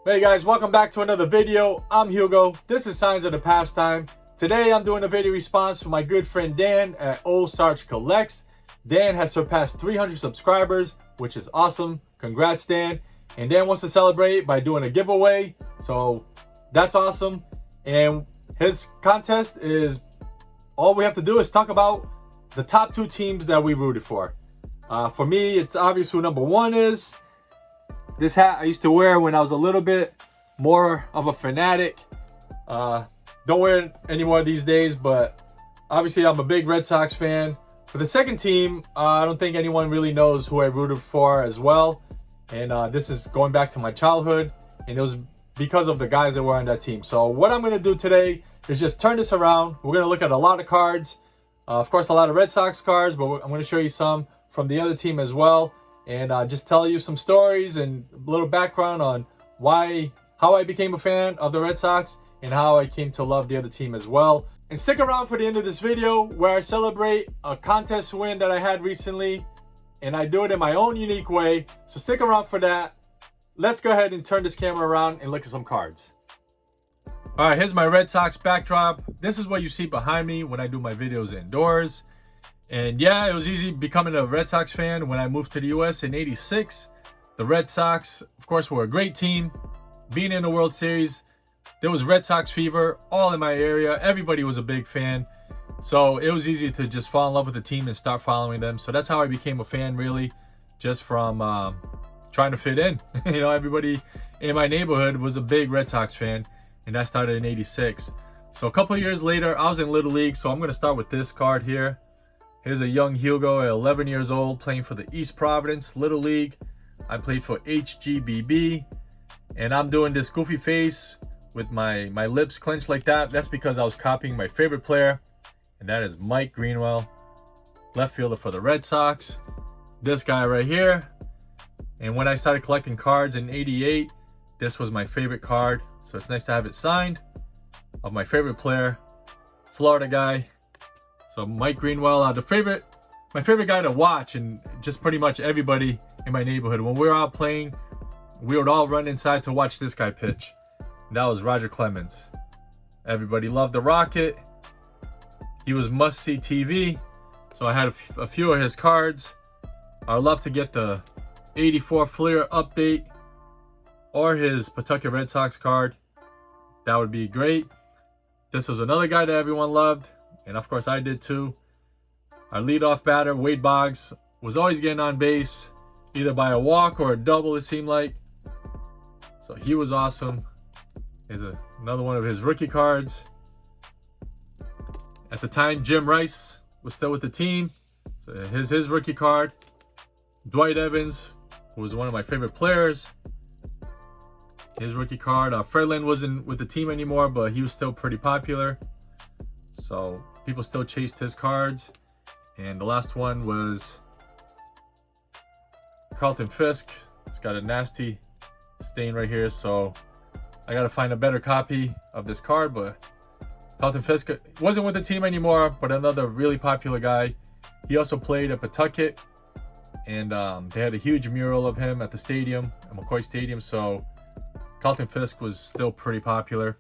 Hey guys, welcome back to another video. I'm Hugo. This is Signs of the Pastime. Today I'm doing a video response for my good friend Dan at Old Sarge Collects. Dan has surpassed 300 subscribers, which is awesome. Congrats, Dan. And Dan wants to celebrate by doing a giveaway, so that's awesome. And his contest is, all we have to do is talk about the top two teams that we rooted for. For me, it's obvious who number one is. This hat I used to wear when I was a little bit more of a fanatic. Don't wear it anymore these days, but obviously I'm a big Red Sox fan. For the second team, I don't think anyone really knows who I rooted for as well. And this is going back to my childhood, and it was because of the guys that were on that team. So what I'm going to do today is just turn this around. We're going to look at a lot of cards. Of course, a lot of Red Sox cards, but I'm going to show you some from the other team as well. And just tell you some stories and a little background on how I became a fan of the Red Sox and how I came to love the other team as well. And stick around for the end of this video where I celebrate a contest win that I had recently, and I do it in my own unique way. So stick around for that. Let's go ahead and turn this camera around and look at some cards. All right, here's my Red Sox backdrop. This is what you see behind me when I do my videos indoors. And yeah, it was easy becoming a Red Sox fan when I moved to the US in '86. The Red Sox, of course, were a great team. Being in the World Series, there was Red Sox fever all in my area. Everybody was a big fan. So it was easy to just fall in love with the team and start following them. So that's how I became a fan, really, just from trying to fit in. You know, everybody in my neighborhood was a big Red Sox fan, and that started in '86. So a couple of years later, I was in Little League. So I'm going to start with this card here. Here's a young Hugo at 11 years old playing for the East Providence Little League. I played for HGBB, and I'm doing this goofy face with my lips clenched like that. That's because I was copying my favorite player, and that is Mike Greenwell, left fielder for the Red Sox. This guy right here. And when I started collecting cards in '88, this was my favorite card. So it's nice to have it signed of my favorite player, Florida guy. So Mike Greenwell, my favorite guy to watch, and just pretty much everybody in my neighborhood. When we were out playing, we would all run inside to watch this guy pitch. And that was Roger Clemens. Everybody loved the Rocket. He was must-see TV. So I had a few of his cards. I'd love to get the '84 Fleer update or his Pawtucket Red Sox card. That would be great. This was another guy that everyone loved. And of course I did too. Our leadoff batter, Wade Boggs, was always getting on base, either by a walk or a double, it seemed like. So he was awesome. Here's another one of his rookie cards. At the time, Jim Rice was still with the team. So here's his rookie card. Dwight Evans, who was one of my favorite players. His rookie card. Fred Lynn wasn't with the team anymore, but he was still pretty popular. So people still chased his cards. And the last one was Carlton Fisk. It's got a nasty stain right here, so I gotta find a better copy of this card. But Carlton Fisk wasn't with the team anymore, but another really popular guy. He also played at Pawtucket, and they had a huge mural of him at the stadium, at McCoy Stadium, so Carlton Fisk was still pretty popular.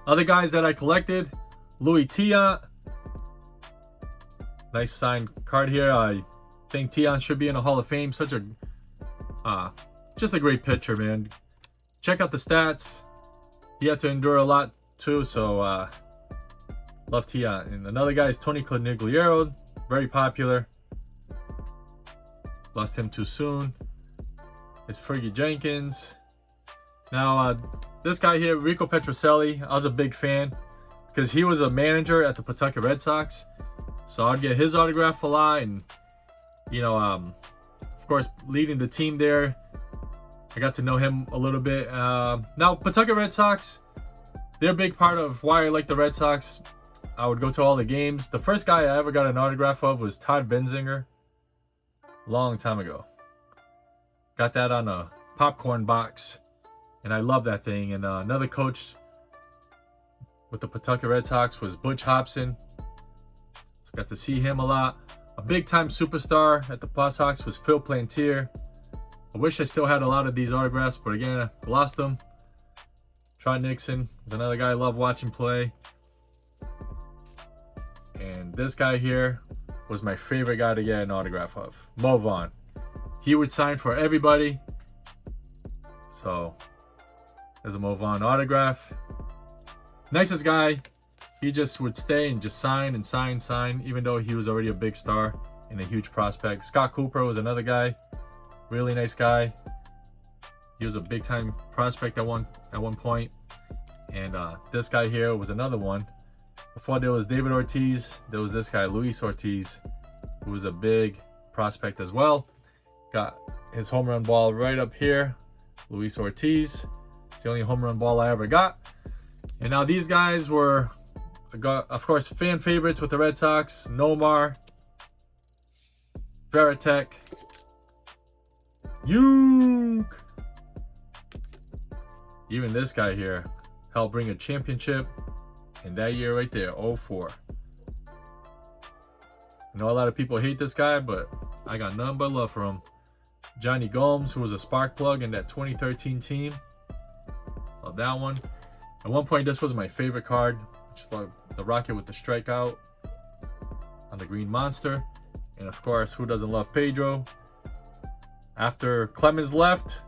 Other guys that I collected, Louis Tiant. Nice signed card here. I think Tiant should be in the Hall of Fame. Such a just a great pitcher, man. Check out the stats. He had to endure a lot too, so love Tiant. And another guy is Tony Conigliaro, very popular. Lost him too soon. It's Fergie Jenkins. Now this guy here, Rico Petrocelli, I was a big fan because he was a manager at the Pawtucket Red Sox. So I'd get his autograph a lot, and you know, of course, leading the team there, I got to know him a little bit. Now, Pawtucket Red Sox, they're a big part of why I like the Red Sox. I would go to all the games. The first guy I ever got an autograph of was Todd Benzinger, long time ago. Got that on a popcorn box, and I love that thing. And another coach with the Pawtucket Red Sox was Butch Hobson. So got to see him a lot. A big-time superstar at the Paw Sox was Phil Plantier. I wish I still had a lot of these autographs, but again, I lost them. Trot Nixon was another guy I love watching play. And this guy here was my favorite guy to get an autograph of, Mo Vaughn. He would sign for everybody. So there's a Mo Vaughn autograph. Nicest guy. He just would stay and just sign and sign, even though he was already a big star and a huge prospect. Scott Cooper was another guy. Really nice guy. He was a big time prospect at one point. And this guy here was another one. Before there was David Ortiz, there was this guy, Luis Ortiz, who was a big prospect as well. Got his home run ball right up here. Luis Ortiz. It's the only home run ball I ever got. And now these guys were, of course, fan favorites with the Red Sox. Nomar, Veritek, Yuke. Even this guy here helped bring a championship in that year right there, 04. I know a lot of people hate this guy, but I got none but love for him. Johnny Gomes, who was a spark plug in that 2013 team. Love that one. At one point, this was my favorite card. Just like the Rocket with the strikeout on the Green Monster. And of course, who doesn't love Pedro? After Clemens left,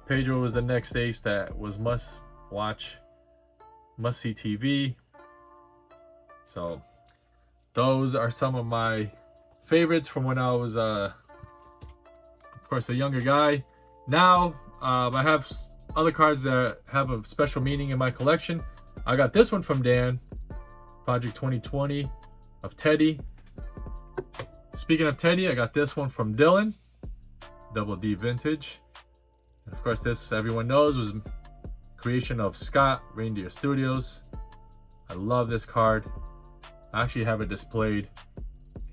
Pedro was the next ace that was must watch, must see TV. So those are some of my favorites from when I was, of course, a younger guy. Now I have other cards that have a special meaning in my collection. I got this one from Dan, Project 2020 of Teddy. Speaking of Teddy, I got this one from Dylan, Double D Vintage. And of course, this, everyone knows, was creation of Scott, Reindeer Studios. I love this card. I actually have it displayed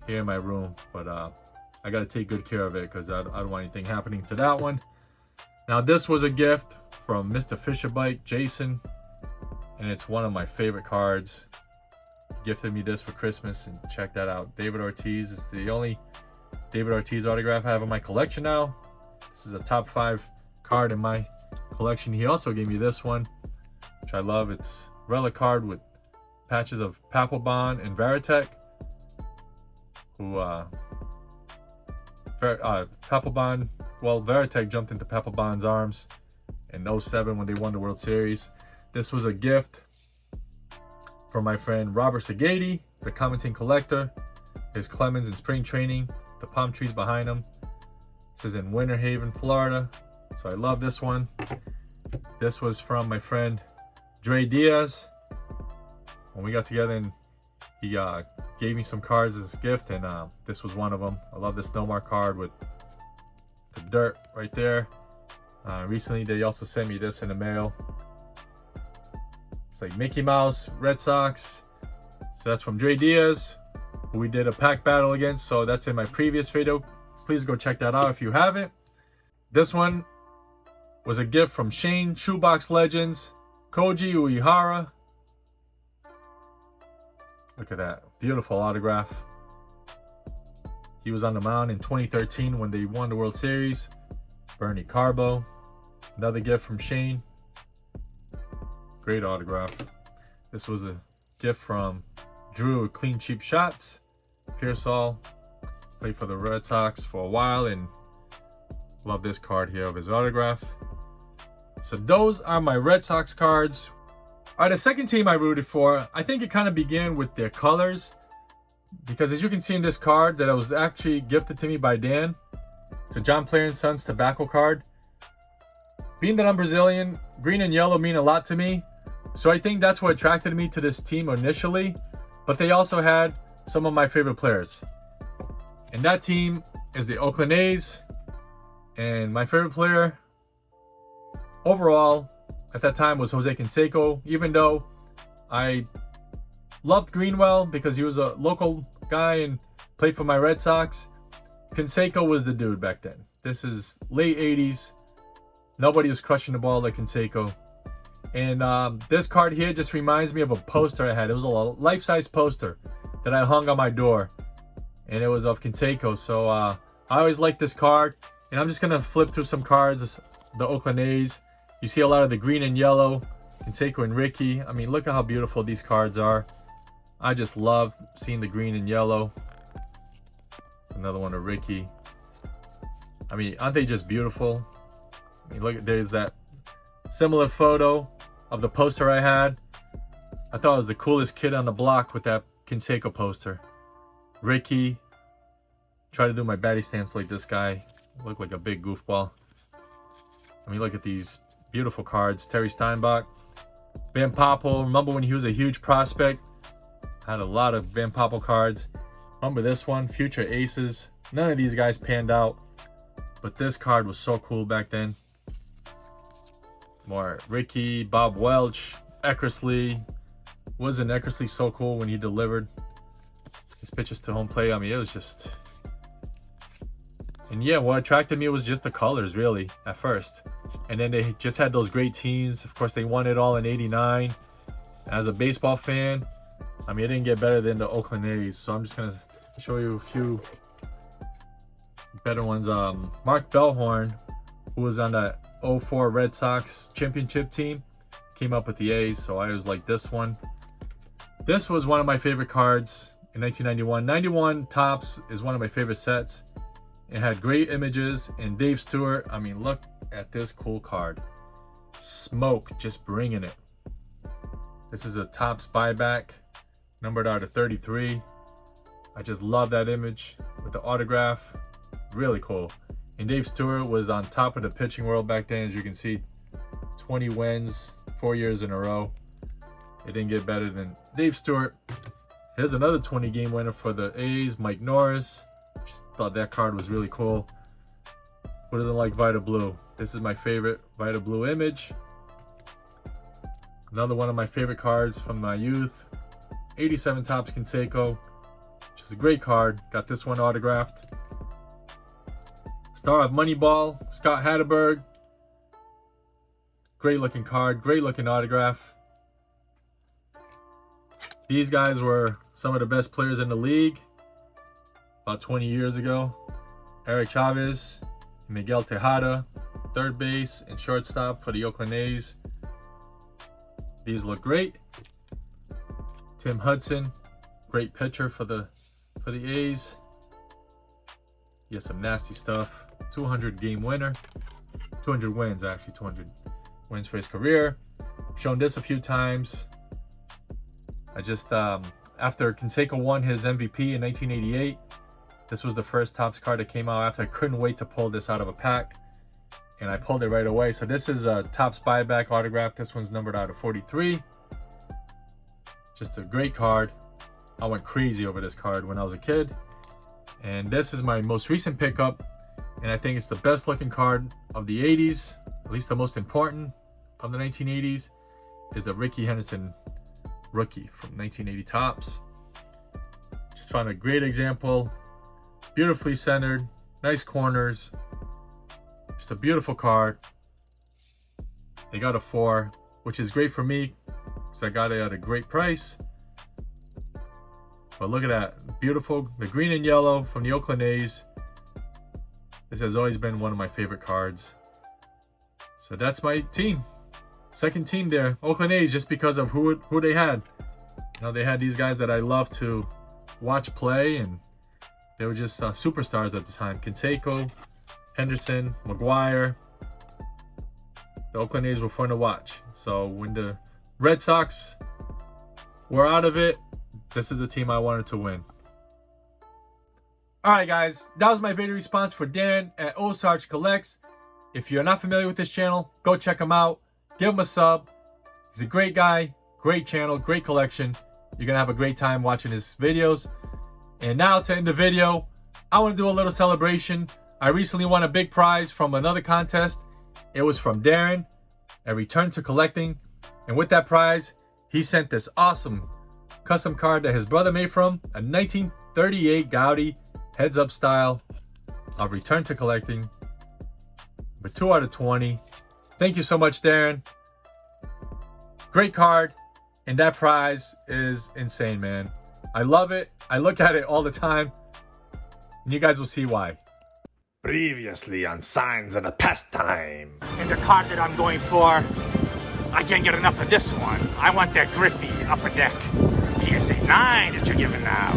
here in my room, but I gotta take good care of it because I don't want anything happening to that one. Now, this was a gift from Mr. Fisherbike, Jason, and it's one of my favorite cards. He gifted me this for Christmas, and check that out. David Ortiz is the only David Ortiz autograph I have in my collection now. This is a top 5 card in my collection. He also gave me this one, which I love. It's a relic card with patches of Papelbon and Veritek, who Papelbon, well, Veritek jumped into Papelbon's arms in 07 when they won the World Series. This was a gift from my friend Robert Sagadi, the commenting collector. His Clemens in spring training, the palm trees behind him. This is in Winter Haven, Florida. So I love this one. This was from my friend Dre Diaz. When we got together, and he gave me some cards as a gift, and this was one of them. I love this Nomar card with the dirt right there. Recently, they also sent me this in the mail. It's like Mickey Mouse, Red Sox. So that's from Dre Diaz, who we did a pack battle against. So that's in my previous video. Please go check that out if you haven't. This one was a gift from Shane, Shoebox Legends, Koji Uehara. Look at that, beautiful autograph. He was on the mound in 2013 when they won the World Series. Bernie Carbo, another gift from Shane. Great autograph. This was a gift from Drew, Clean Cheap Shots. Pearsall played for the Red Sox for a while, and love this card here of his autograph. So those are my Red Sox cards. All right, the second team I rooted for, I think it kind of began with their colors, because as you can see in this card that was actually gifted to me by Dan, it's a John Player & Sons tobacco card. Being that I'm Brazilian, green and yellow mean a lot to me, so I think that's what attracted me to this team initially, but they also had some of my favorite players. And that team is the Oakland A's, and my favorite player overall at that time was Jose Canseco, even though I loved Greenwell because he was a local guy and played for my Red Sox. Canseco was the dude back then. This is late 80s. Nobody was crushing the ball like Canseco. And this card here just reminds me of a poster I had. It was a life-size poster that I hung on my door, and it was of Canseco. So I always liked this card. And I'm just going to flip through some cards. The Oakland A's. You see a lot of the green and yellow. Canseco and Ricky. I mean, look at how beautiful these cards are. I just love seeing the green and yellow. Another one of Ricky. I mean, aren't they just beautiful? I mean, look, there's that similar photo of the poster I had. I thought I was the coolest kid on the block with that Canseco poster. Ricky. Try to do my batting stance like this guy. Look like a big goofball. I mean, look at these beautiful cards. Terry Steinbach. Van Poppel. Remember when he was a huge prospect? Had a lot of Van Poppel cards. Remember this one? Future Aces. None of these guys panned out. But this card was so cool back then. More Ricky, Bob Welch, Eckersley. Wasn't Eckersley so cool when he delivered his pitches to home plate? I mean, it was just... And yeah, what attracted me was just the colors, really, at first. And then they just had those great teams. Of course, they won it all in '89. As a baseball fan, I mean, it didn't get better than the Oakland A's. So I'm just going to show you a few better ones. Mark Bellhorn, who was on the 04 Red Sox championship team, came up with the A's. So I was like this one. This was one of my favorite cards in 1991. 91 Topps is one of my favorite sets. It had great images, and Dave Stewart, I mean, look at this cool card. Smoke, just bringing it. This is a Topps buyback, numbered out of 33. I just love that image with the autograph. Really cool. And Dave Stewart was on top of the pitching world back then, as you can see. 20 wins, 4 years in a row. It didn't get better than Dave Stewart. Here's another 20-game winner for the A's, Mike Norris. Just thought that card was really cool. Who doesn't like Vita Blue? This is my favorite Vita Blue image. Another one of my favorite cards from my youth. 87 Topps Canseco. Just a great card. Got this one autographed. Star of Moneyball, Scott Hatterberg. Great looking card. Great looking autograph. These guys were some of the best players in the league about 20 years ago. Eric Chavez, Miguel Tejada, third base and shortstop for the Oakland A's. These look great. Tim Hudson, great pitcher for the A's. He has some nasty stuff. 200 game winner. 200 wins, actually. 200 wins for his career. I've shown this a few times. I just, after Canseco won his MVP in 1988, this was the first Topps card that came out after I couldn't wait to pull this out of a pack. And I pulled it right away. So this is a Topps buyback autograph. This one's numbered out of 43. Just a great card. I went crazy over this card when I was a kid. And this is my most recent pickup. And I think it's the best looking card of the 80s. At least the most important of the 1980s. Is the Ricky Henderson rookie from 1980 Topps. Just found a great example. Beautifully centered, nice corners. Just a beautiful card. They got a 4, which is great for me because I got it at a great price. But look at that, beautiful, the green and yellow from the Oakland A's. This has always been one of my favorite cards. So that's my team. Second team there, Oakland A's, just because of who they had. You know, they had these guys that I love to watch play, and they were just superstars at the time. Canseco, Henderson, McGuire. The Oakland A's were fun to watch. So when the Red Sox were out of it, this is the team I wanted to win. Alright guys, that was my video response for Darren at Old Sarge Collects. If you're not familiar with this channel, go check him out. Give him a sub. He's a great guy, great channel, great collection. You're going to have a great time watching his videos. And now to end the video, I want to do a little celebration. I recently won a big prize from another contest. It was from Darren, a return to collecting. And with that prize, he sent this awesome custom card that his brother made from a 1938 Gaudi heads up style of return to collecting. But 2 out of 20. Thank you so much, Darren. Great card. And that prize is insane, man. I love it. I look at it all the time. And you guys will see why. Previously on Signs of the Pastime. And the card that I'm going for, I can't get enough of this one. I want that Griffey upper deck PSA 9 that you're giving now.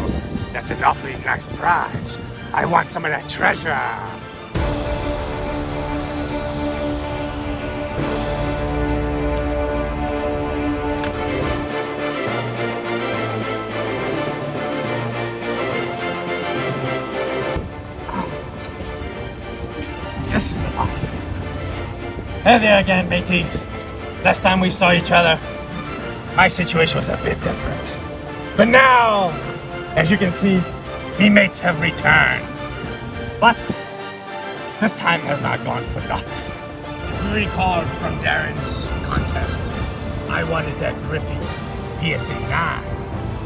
That's an awfully nice prize. I want some of that treasure. This is the life. Hey there again, mateys. Last time we saw each other, my situation was a bit different. But now, as you can see, me mates have returned. But this time has not gone for naught. If you recall from Darren's contest, I wanted that Griffey PSA 9,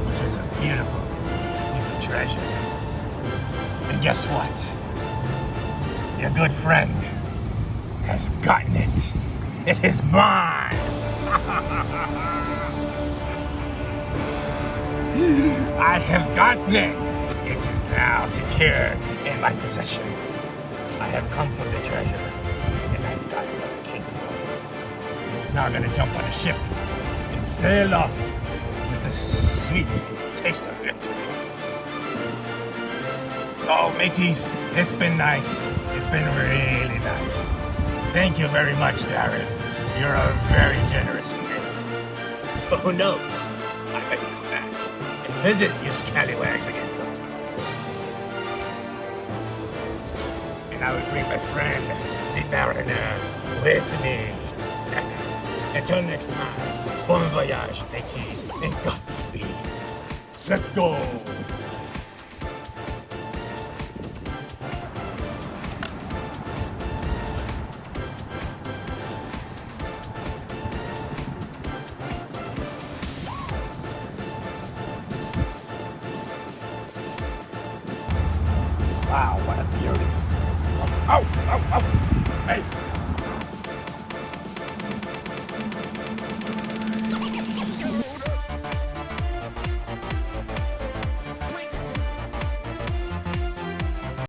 which is a beautiful piece of treasure. And guess what? Your good friend has gotten it. It is mine. I have gotten it. It is now secure in my possession. I have come for the treasure, and I've gotten what I came for. Now I'm gonna jump on a ship and sail off with the sweet taste of victory. So, mateys, it's been nice. It's been really nice. Thank you very much, Darren. You're a very generous mate. But who knows? I might come back and visit you scallywags again sometime. And I will bring my friend, the Mariner, with me. Until next time, bon voyage, mateys, and Godspeed. Let's go! Wow, what a beauty. Ow, ow, ow. Hey.